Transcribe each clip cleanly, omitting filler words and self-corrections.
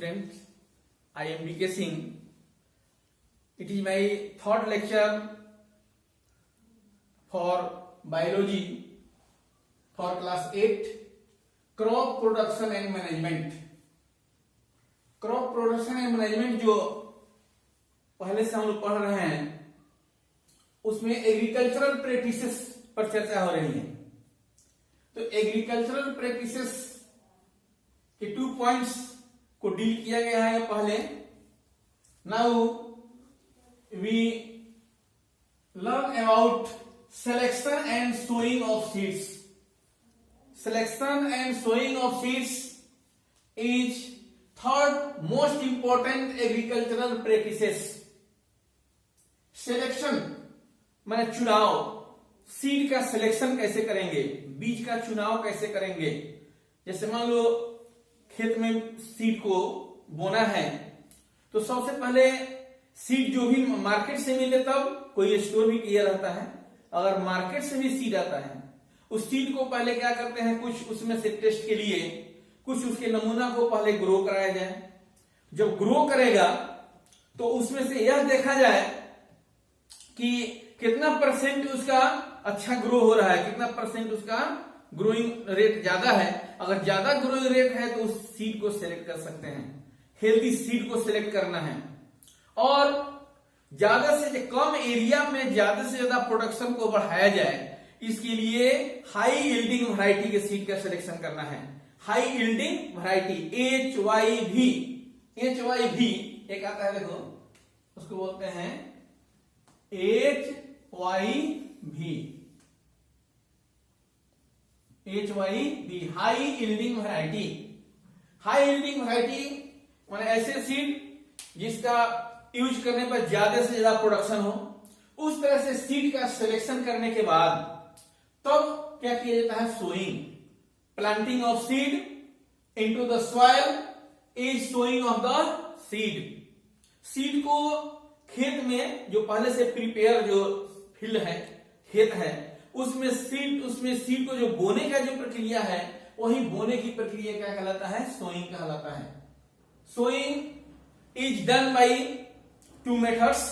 students, I am BK Singh. It is my third lecture for biology for class 8, crop production and management. Crop production and management जो पहले से हम लोग पढ़ रहे हैं उसमें एग्रीकल्चरल प्रैक्टिसेस पर चर्चा हो रही है। तो एग्रीकल्चरल प्रैक्टिसेस के 2 पॉइंट्स को डील किया गया है पहले। Now we learn about selection and sowing of seeds. Selection and sowing of seeds is third most important agricultural practices. Selection माने चुनाव, सीड का सिलेक्शन कैसे करेंगे, बीज का चुनाव कैसे करेंगे। जैसे मान लो खेत में सीड को बोना है तो सबसे पहले सीड जो भी मार्केट से मिले, तब कोई स्टोर भी किया रहता है। अगर मार्केट से भी सीड आता है उस सीड को पहले क्या करते हैं, कुछ उसमें से टेस्ट के लिए कुछ उसके नमूना को पहले ग्रो कराया जाए। जब ग्रो करेगा तो उसमें से यह देखा जाए कि कितना परसेंट उसका अच्छा ग्रो हो रहा है, कितना परसेंट उसका ग्रोइंग रेट ज्यादा है। अगर ज्यादा ग्रोइंग रेट है तो उस सीड को सिलेक्ट कर सकते हैं, हेल्दी सीड को सिलेक्ट करना है। और ज्यादा से कम एरिया में ज्यादा से ज्यादा प्रोडक्शन को बढ़ाया जाए, इसके लिए हाई यील्डिंग वैरायटी के सीड का सिलेक्शन करना है। हाई यील्डिंग वैरायटी HYV एक आता है, देखो उसको बोलते हैं HYV high yielding variety. High yielding variety माने ऐसे सीड जिसका यूज करने पर ज्यादा से ज्यादा प्रोडक्शन हो। उस तरह से सीड का सिलेक्शन करने के बाद तब क्या किया जाता है, sowing. Planting of seed into the soil is sowing of the seed. Seed को खेत में जो पहले से प्रिपेयर जो फील्ड है, खेत है, उसमें सीड को जो बोने का जो प्रक्रिया है, वही बोने की प्रक्रिया क्या कहलाता है, सोइंग कहलाता है। Sowing is done by 2 methods,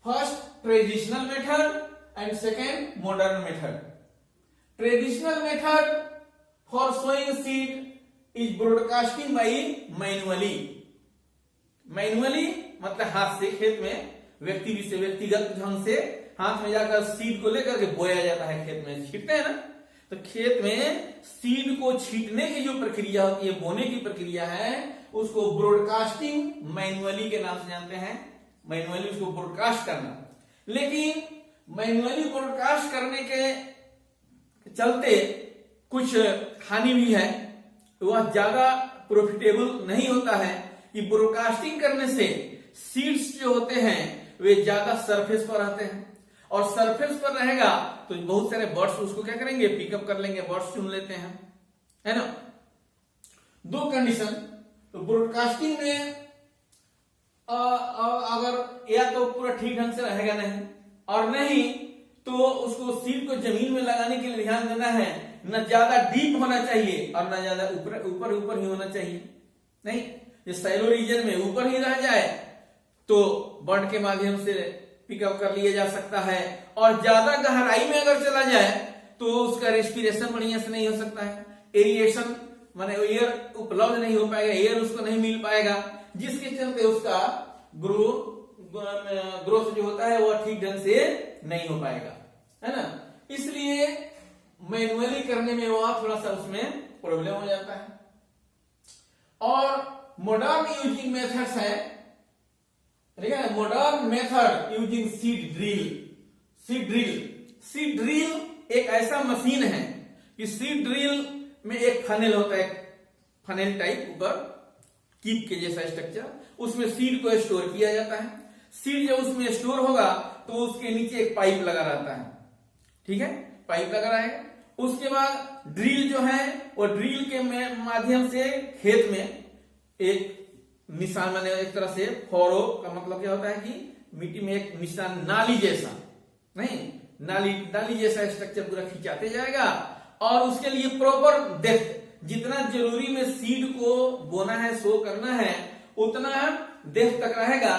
first traditional method and second modern method. Traditional method for sowing seed is broadcasting by manually. Manually मतलब हाथ से खेत में व्यक्तिगत ढंग से हाथ में जाकर सीड को लेकर के बोया जाता है, खेत में छींटते हैं ना। तो खेत में सीड को छींटने की जो प्रक्रिया होती है, बोने की प्रक्रिया है, उसको ब्रॉडकास्टिंग मैनुअली के नाम से जानते हैं। मैनुअली उसको ब्रॉडकास्ट करना। लेकिन मैनुअली ब्रॉडकास्ट करने के चलते कुछ हानि भी है। वह ज्यादा प्रॉफिटेबल नहीं होता है कि ब्रॉडकास्टिंग करने से सीड्स जो होते हैं वे ज्यादा सरफेस पर रहते हैं, और सरफेस पर रहेगा तो बहुत सारे बर्ड्स उसको क्या करेंगे, पिकअप कर लेंगे, बर्ड्स चुन लेते हैं, है ना। 2 कंडीशन। तो ब्रॉडकास्टिंग में अगर या तो पूरा ठीक ढंग से रहेगा नहीं, और नहीं तो उसको सीड को जमीन में लगाने के लिए ध्यान देना है, न ज्यादा डीप होना चाहिए और न ज्यादा ऊपर ही होना चाहिए। नहीं, जो सैलो रीजन में ऊपर ही रह जाए तो बर्ड के माध्यम से पिकअप कर लिया जा सकता है, और ज्यादा गहराई में अगर चला जाए तो उसका रेस्पिरेशन बढ़िया से नहीं हो सकता है, एरिएशन माने एयर उपलब्ध नहीं हो पाएगा, एयर उसको नहीं मिल पाएगा, जिसके चलते उसका ग्रोथ जो होता है वह ठीक ढंग से नहीं हो पाएगा, है ना। इसलिए मैनुअली करने में वह थोड़ा सा उसमें प्रॉब्लम हो जाता है। और मॉडर्न यूजिंग मेथड्स है, ठीक है। Modern method using seed drill एक ऐसा मशीन है कि सीड ड्रिल में एक फनेल होता है, फनेल टाइप ऊपर कीप के जैसा स्ट्रक्चर, उसमें सीड को स्टोर किया जाता है। सीड जब उसमें स्टोर होगा तो उसके नीचे एक पाइप लगा रहता है, ठीक है, पाइप लगा रहेगा। उसके बाद ड्रिल जो है वो ड्रिल के माध्यम से खेत में एक निशान, माने एक तरह से फौरो का मतलब क्या होता है कि मिट्टी में एक निशान, नाली जैसा नहीं, नाली जैसा स्ट्रक्चर पूरा खिंचाते जाएगा, और उसके लिए प्रॉपर डेप्थ जितना जरूरी में सीड को बोना है, सो करना है, उतना डेप्थ तक रहेगा।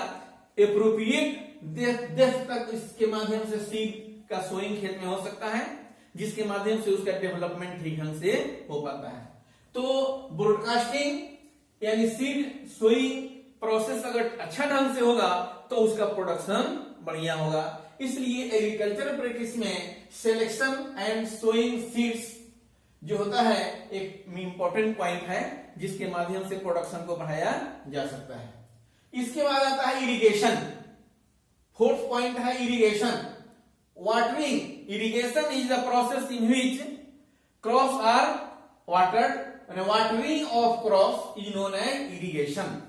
एप्रोप्रिएट डेप्थ तक इसके माध्यम से सीड का सोइंग खेत में हो सकता है, जिसके माध्यम से उसका डेवलपमेंट ठीक ढंग से हो पाता है। तो ब्रॉडकास्टिंग यानी सीड सोइंग प्रोसेस अगर अच्छा ढंग से होगा तो उसका प्रोडक्शन बढ़िया होगा। इसलिए एग्रीकल्चर प्रैक्टिस में सिलेक्शन एंड सोइंग सीड्स जो होता है एक इंपॉर्टेंट पॉइंट है, जिसके माध्यम से प्रोडक्शन को बढ़ाया जा सकता है। इसके बाद आता है इरिगेशन। फोर्थ पॉइंट है irrigation. Watering. Irrigation is the process in which crops are watered. Watering of crops is known as irrigation.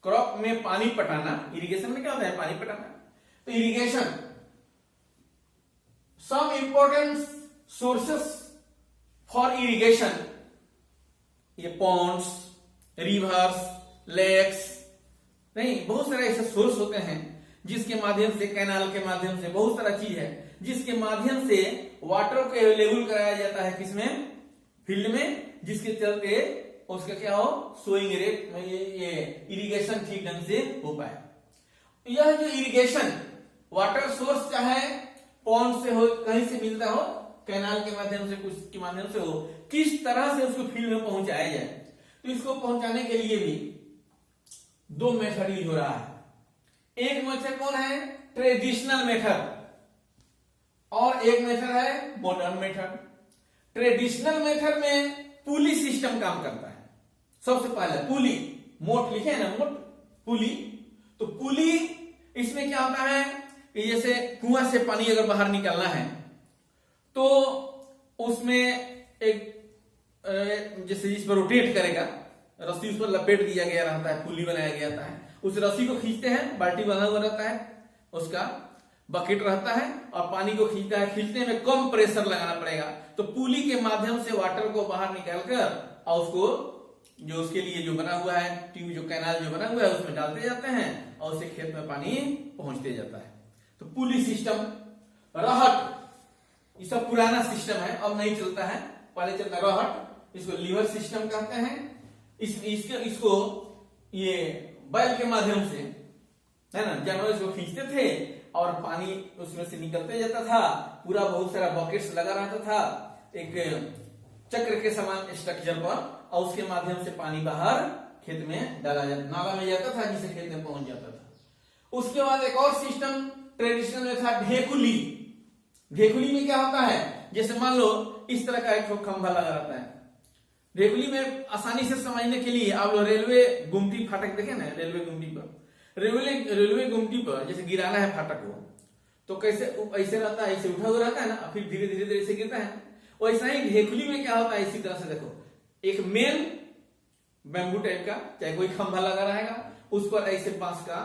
Crop में पानी पटाना, इरिगेशन में क्या होता है? पानी पटाना। तो irrigation, some important sources for irrigation, ये पॉन्ड्स, रिवर्स, लेक्स, नहीं बहुत सारे ऐसे सोर्स होते हैं जिसके माध्यम से, कैनाल के माध्यम से, बहुत सारा चीज है जिसके माध्यम से वाटर को अवेलेबल कराया जाता है किसमें? फील्ड में, जिसके चलते उसका क्या हो, सोइंग रेट, ये इरिगेशन ठीक ढंग से हो पाए। यह जो इरिगेशन वाटर सोर्स चाहे पॉन्ड से हो, कहीं से मिलता हो, कैनाल के माध्यम से, कुछ के माध्यम से हो, किस तरह से उसको फील्ड में पहुंचाया जाए, तो इसको पहुंचाने के लिए भी दो मेथड यूज हो रहा है। एक मेथड कौन है? ट्रेडिशनल मेथड, और एक मेथड है मॉडर्न मेथड। ट्रेडिशनल मेथड में पुली सिस्टम काम करता है। सबसे पहले पुली, मोट लिखे है ना, मोट पुली। तो पुली इसमें क्या होता है कि जैसे कुआं से पानी अगर बाहर निकलना है तो उसमें एक जैसे इस पर रोटेट करेगा, रस्सी उस पर लपेट दिया गया रहता है, पुली बनाया गया रहता है, उस रस्सी को खींचते हैं, बाल्टी बना हुआ रहता है, उसका बकेट रहता है और पानी को खींचता है। खींचने में कम प्रेशर लगाना पड़ेगा, तो पुली के माध्यम से वाटर को बाहर निकालकर और उसको जो उसके लिए जो बना हुआ है ट्यूब, जो कैनाल जो बना हुआ है, उसमें डालते जाते हैं और उससे खेत में पानी पहुंचते जाता है। तो पुली सिस्टम, रहट, ये सब पुराना सिस्टम है, अब नहीं चलता है, पहले चलता रहट, इसको लीवर सिस्टम कहते हैं। इसको ये बैल के माध्यम से, है ना, जानवर इसको खींचते थे और पानी उसमें से निकलते जाता था, पूरा बहुत सारा बकेट्स लगा रहता था एक चक्र के समान स्ट्रक्चर पर, और उसके माध्यम से पानी बाहर खेत में डाला जाता, नाला में जाता था, जिससे खेत में पहुंच जाता था। उसके बाद एक और सिस्टम ट्रेडिशनल में था ढेकुली। ढेकुली में क्या होता है, जैसे मान लो इस तरह का एक खंभा लगा रहता है। ढेकुली में आसानी से समझने के लिए आप लोग रेलवे गुमटी फाटक देखे ना, रेलवे गुमटी पर, रेलवे गुमटी पर जैसे गिराना है फाटक को, तो कैसे ऐसे रहता है, ऐसे उठा हुआ रहता है ना, फिर धीरे धीरे धीरे से गिरता है। वैसा ही ढेकुली में क्या होता है, इसी तरह से देखो, एक मेन बैम्बू टाइप का चाहे कोई खंभा लगा रहेगा, उस पर ऐसे बांस का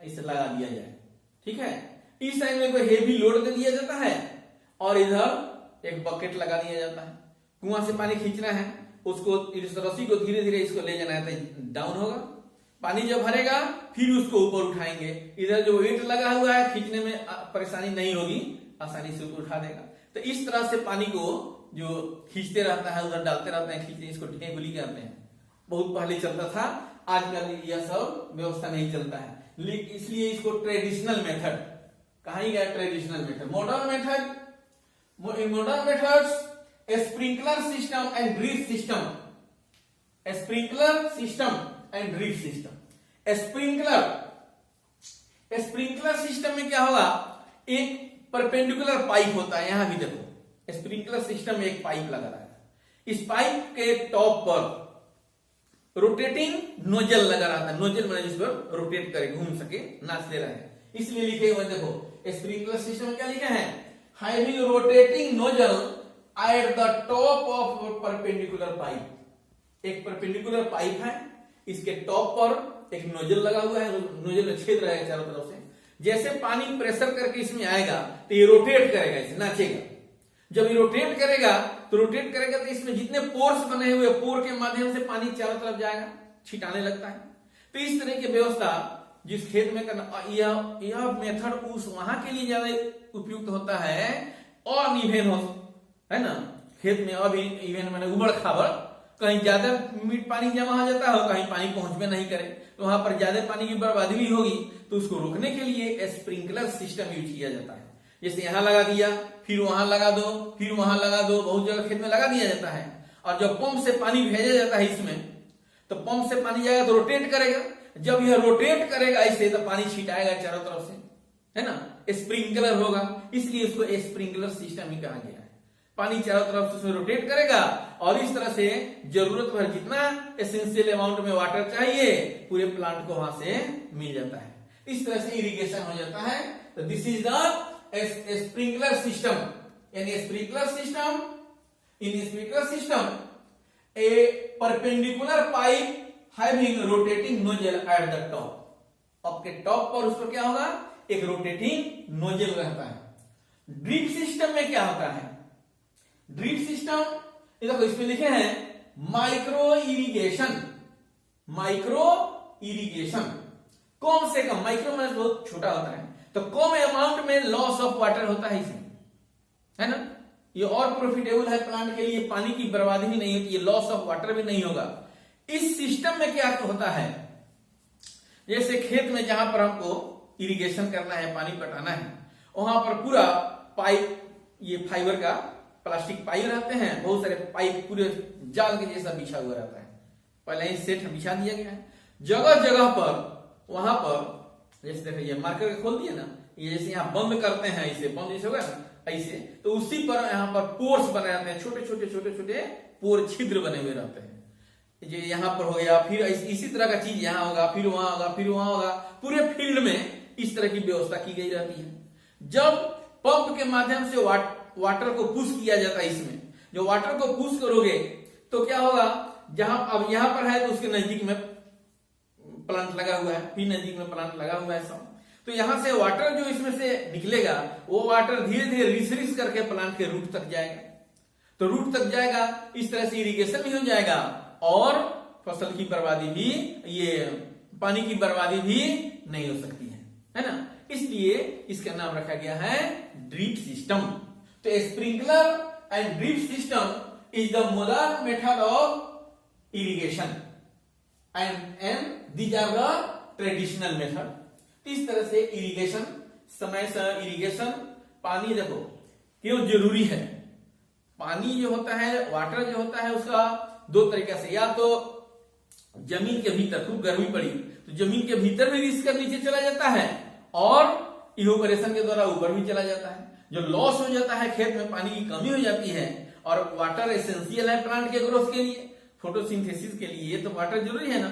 ऐसे लगा दिया जाए, ठीक है। इस साइड में कोई हेवी लोड दे दिया जाता है और इधर एक बकेट लगा दिया जाता है। कुआं से पानी खींचना है, उसको इस रस्सी को धीरे धीरे इसको ले जाना है, तो डाउन होगा, पानी जब भरेगा फिर उसको ऊपर उठाएंगे। इधर जो वेट लगा हुआ है, खींचने में परेशानी नहीं होगी, आसानी से ऊपर उठा देगा। तो इस तरह से पानी को जो खींचते रहता है, उधर डालते रहते हैं, खींचते, इसको ढेकुली कहते हैं। बहुत पहले चलता था, आजकल यह सब व्यवस्था नहीं चलता है, इसलिए इसको ट्रेडिशनल मेथड कहा गया। Traditional method. Modern method, modern methods sprinkler system and drip system. Sprinkler system and drip system. Sprinkler system में क्या होगा, एक परपेंडिकुलर पाइप होता है, यहां भी देखो स्प्रिंकलर सिस्टम में एक पाइप लगा रहा है, इस पाइप के टॉप पर रोटेटिंग नोजल लगा रहता है। नोजल मतलब जिस पर रोटेट करे, घूम सके, नाचते रहे, इसलिए लिखे हुए देखो स्प्रिंकलर सिस्टम में क्या लिखा है, having rotating nozzle at the top of perpendicular pipe. एक परपेंडिकुलर पाइप है, इसके टॉप पर एक नोजल लगा हुआ है, नोजल में छेद रहेगा चारों तरफ से, जैसे पानी प्रेशर करके इसमें आएगा तो ये रोटेट करेगा, इसे नाचेगा। जब ये रोटेट करेगा तो इसमें जितने पोर्स बने हुए, पोर के माध्यम से पानी चारों तरफ जाएगा, छिटाने लगता है। तो इस तरह की व्यवस्था जिस खेत में करना, यह मेथड उस वहां के लिए ज्यादा उपयुक्त होता है, और इवेन हो, है ना, खेत में अभी इवेन मैंने उबड़ खाबड़ कहीं ज्यादा पानी जमा हो जाता है, कहीं पानी पहुंच में नहीं करे, तो वहां पर ज्यादा पानी की बर्बादी भी होगी। तो उसको रोकने के लिए स्प्रिंकलर सिस्टम यूज किया जाता है। जैसे यहाँ लगा दिया, फिर वहां लगा दो, फिर वहां लगा दो, बहुत जगह खेत में लगा दिया जाता है। और जब पंप से पानी भेजा जाता है इसमें, तो पंप से पानी जाएगा तो रोटेट करेगा, जब यह रोटेट करेगा ऐसे तो पानी छिटाएगा चारों तरफ से, है ना, स्प्रिंकलर होगा, इसलिए इसको स्प्रिंकलर सिस्टम ही कहा गया है। पानी चारों तरफ से उसमें रोटेट करेगा और इस तरह से जरूरत पर जितना एसेंशियल अमाउंट में वाटर चाहिए पूरे प्लांट को वहां से मिल जाता है। इस तरह से इरिगेशन हो जाता है। तो this is the sprinkler system. यानी sprinkler system, in sprinkler system a perpendicular pipe having rotating nozzle at the top. आपके टॉप पर उस पर क्या होगा, एक रोटेटिंग नोजल रहता है। ड्रिप सिस्टम में क्या होता है, ड्रिप सिस्टम देखो इसमें लिखे हैं माइक्रो इरिगेशन। माइक्रो इरिगेशन कम से कम, माइक्रो में बहुत छोटा होता है, तो कम अमाउंट में लॉस ऑफ वाटर होता है इसमें, है ना। ये और प्रॉफिटेबल है प्लांट के लिए, पानी की बर्बादी भी नहीं होती है, लॉस ऑफ वाटर भी नहीं होगा। इस सिस्टम में क्या होता है, जैसे खेत में जहां पर हमको इरिगेशन करना है, पानी पटाना है, वहां पर पूरा पाइप, ये फाइबर का प्लास्टिक पाइप रहते हैं, बहुत सारे पाइप पूरे जाल के जैसा बिछा हुआ रहता है, पहले ही सेट बिछा दिया गया है। जगह जगह पर वहां पर जैसे देखिए ये मार्कर खोल दिया ना, ये जैसे यहाँ बंद करते हैं, ऐसे बंद जैसे होगा ना ऐसे, तो उसी पर यहाँ पर पोर्स बने रहते हैं, छोटे छोटे छोटे छोटे पोर, छिद्र बने हुए रहते हैं। जो यहाँ पर हो गया, फिर इसी तरह का चीज यहाँ होगा, फिर वहां होगा, फिर वहां होगा, पूरे फील्ड में इस तरह की व्यवस्था की गई रहती है। जब पंप के माध्यम से वाटर को पुश किया जाता है, इसमें जो वाटर को पुश करोगे तो क्या होगा, जहां अब यहां पर है तो उसके नजदीक में प्लांट लगा हुआ है, फिर नजदीक में प्लांट लगा हुआ है सब, तो यहां से वाटर जो इसमें से निकलेगा वो वाटर धीरे धीरे रिस रिस करके प्लांट के रूट तक जाएगा। तो रूट तक जाएगा, इस तरह से इरिगेशन भी हो जाएगा और फसल की बर्बादी भी, ये पानी की बर्बादी भी नहीं हो सकती है ना। इसलिए इसका नाम रखा गया है ड्रिप सिस्टम। तो sprinkler and drip system is the modern method of irrigation and these are the traditional method. इस तरह से इरिगेशन, समय से इरिगेशन, पानी देखो क्यों जरूरी है। पानी जो होता है, वाटर जो होता है, उसका दो तरीके से, या तो जमीन के भीतर खूब गर्मी पड़ी तो जमीन के भीतर भी रिस कर नीचे चला जाता है और इवेपोरेशन के द्वारा ऊपर भी चला जाता है। जो लॉस हो जाता है, खेत में पानी की कमी हो जाती है, और वाटर एसेंशियल है प्लांट के ग्रोथ के लिए, फोटोसिंथेसिस के लिए, तो वाटर जरूरी है ना।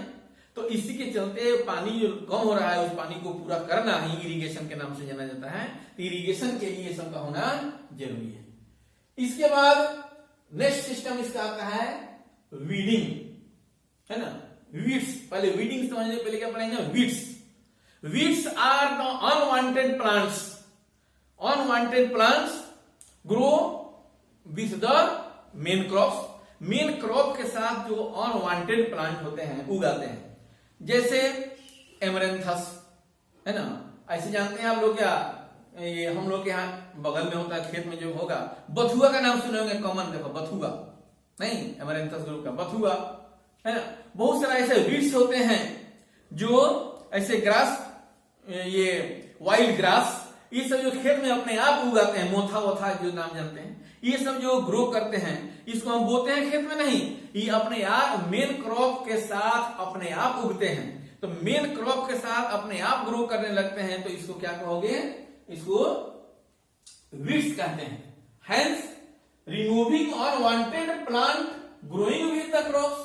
तो इसी के चलते पानी जो कम हो रहा है उस पानी को पूरा करना ही इरिगेशन के नाम से जाना जाता है। तो इरिगेशन के लिए सबका होना जरूरी है। इसके बाद नेक्स्ट सिस्टम इसका आता है वीडिंग, है ना, वीड्स। पहले वीडिंग समझने, पहले क्या पढ़ेंगे, weeds. Weeds are the unwanted plants. Unwanted plants grow with the main crops. Main crop के साथ जो अनवांटेड प्लांट होते हैं उगाते हैं, जैसे एमरेंथस, है ना। ऐसे जानते हैं आप लोग क्या, ये हम लोग के यहाँ बगल में होता है, खेत में जो होगा, बथुआ का नाम सुने होंगे, कॉमन, देखो बथुआ नहीं, एमरेंथस ग्रुप का बथुआ, है ना। बहुत सारे ऐसे वीड्स होते हैं जो ऐसे ग्रास, ये वाइल्ड ग्रास, ये सब जो खेत में अपने आप उगाते हैं, मोथा वोथा जो नाम जानते हैं, ये सब जो ग्रो करते हैं, इसको हम बोते हैं खेत में नहीं, ये अपने आप मेन क्रॉप के साथ अपने आप उगते हैं। तो मेन क्रॉप के साथ अपने आप ग्रो करने लगते हैं, तो इसको क्या कहोगे, इसको वीड्स कहते हैं। Hence removing unwanted plant growing with the crops.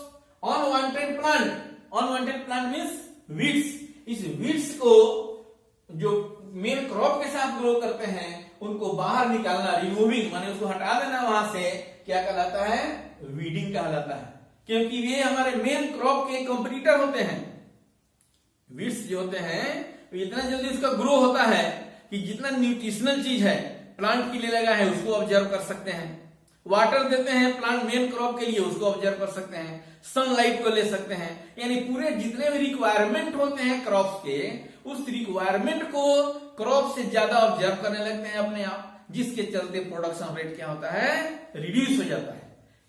Unwanted plant means weeds. इस वीड्स को जो मेन क्रॉप के साथ ग्रो करते हैं उनको बाहर निकालना, रिमूविंग माने उसको हटा देना वहां से, क्या कहलाता है, वीडिंग कहलाता है। क्योंकि ये हमारे मेन क्रॉप के कंपटीटर होते हैं। वीड्स जो होते हैं इतना जल्दी उसका ग्रो होता है कि जितना न्यूट्रिशनल चीज है प्लांट के लिए लगा है उसको ऑब्जर्व कर सकते हैं, वाटर देते हैं प्लांट मेन क्रॉप के लिए उसको ऑब्जर्व कर सकते हैं, सनलाइट को ले सकते हैं, यानी पूरे जितने भी रिक्वायरमेंट होते हैं क्रॉप के, उस रिक्वायरमेंट को क्रॉप से ज्यादा ऑब्जर्व करने लगते हैं अपने आप, जिसके चलते प्रोडक्शन रेट क्या होता है, रिड्यूस हो जाता है।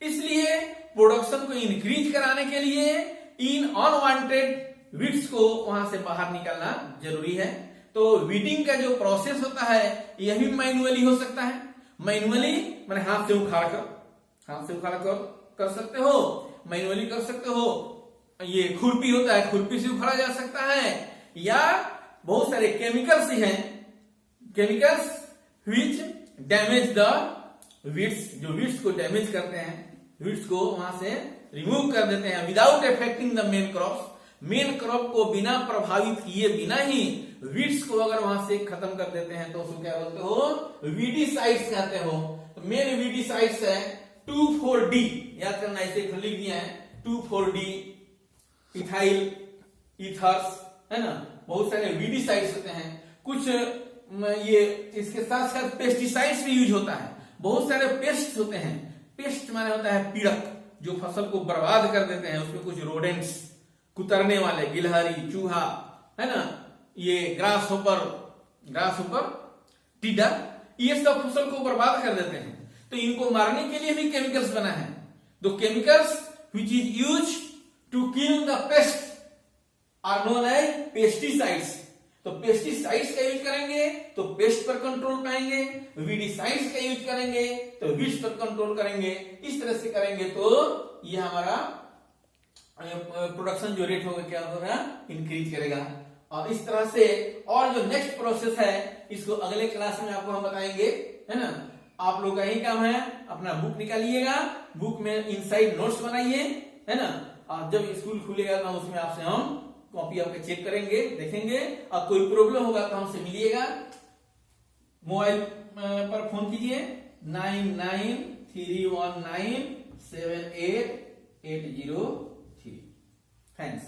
इसलिए प्रोडक्शन को इंक्रीज कराने के लिए इन अनवांटेड वीड्स को वहां से बाहर निकालना जरूरी है। तो वीडिंग का जो प्रोसेस होता है यह भी मैन्युअली हो सकता है। मैन्युअली मैंने हाथ से उखाड़ कर कर सकते हो, मैन्युअली कर सकते हो। ये खुरपी होता है, खुरपी से उखाड़ा जा सकता है, या बहुत सारे केमिकल्स हैं, chemicals which damage the weeds, जो वीड्स को डैमेज करते हैं, वीड्स को वहां से रिमूव कर देते हैं without affecting the main crops. Main crop को बिना प्रभावित किए बिना ही वीड्स को अगर वहां से खत्म कर देते हैं तो उसको क्या बोलते हो, वीडीसाइड्स कहते हो। तो मेन वीडीसाइड्स है 2,4-D, याद करना, इसे लिख दिया है 2,4-D, इथाइल ईथर्स, है ना, बहुत सारे वीडीसाइड्स होते हैं। कुछ ये इसके साथ साथ पेस्टिसाइड्स भी यूज होता है। बहुत सारे पेस्ट होते हैं, पेस्ट माने होता है पीड़क, जो फसल को बर्बाद कर देते हैं। उसमें कुछ रोडेंट्स, कुतरने वाले, गिलहरी, चूहा, है ना, ये ग्रास होपर, टीडा, ये सब फसल को बर्बाद कर देते हैं। तो इनको मारने के लिए भी केमिकल्स बना है। The chemicals which is use to kill the pest are known as pesticides. तो पेस्टिसाइड्स का यूज करेंगे तो पेस्ट पर कंट्रोल पाएंगे, वीडीसाइड्स का यूज करेंगे तो वीड्स पर कंट्रोल करेंगे। इस तरह से करेंगे तो ये हमारा प्रोडक्शन जो रेट होगा क्या होगा, इंक्रीज करेगा। और इस तरह से और जो नेक्स्ट प्रोसेस है इसको अगले क्लास में आपको हम बताएंगे, है ना। आप लोग का यही काम है, अपना बुक निकालिएगा, बुक में इनसाइड नोट्स बनाइए, है ना। और जब स्कूल खुलेगा तो उसमें आपसे हम कॉपी आपके चेक करेंगे, देखेंगे, और कोई प्रॉब्लम होगा तो हमसे मिलिएगा। मोबाइल पर फोन कीजिए 9931978803। थैंक्स।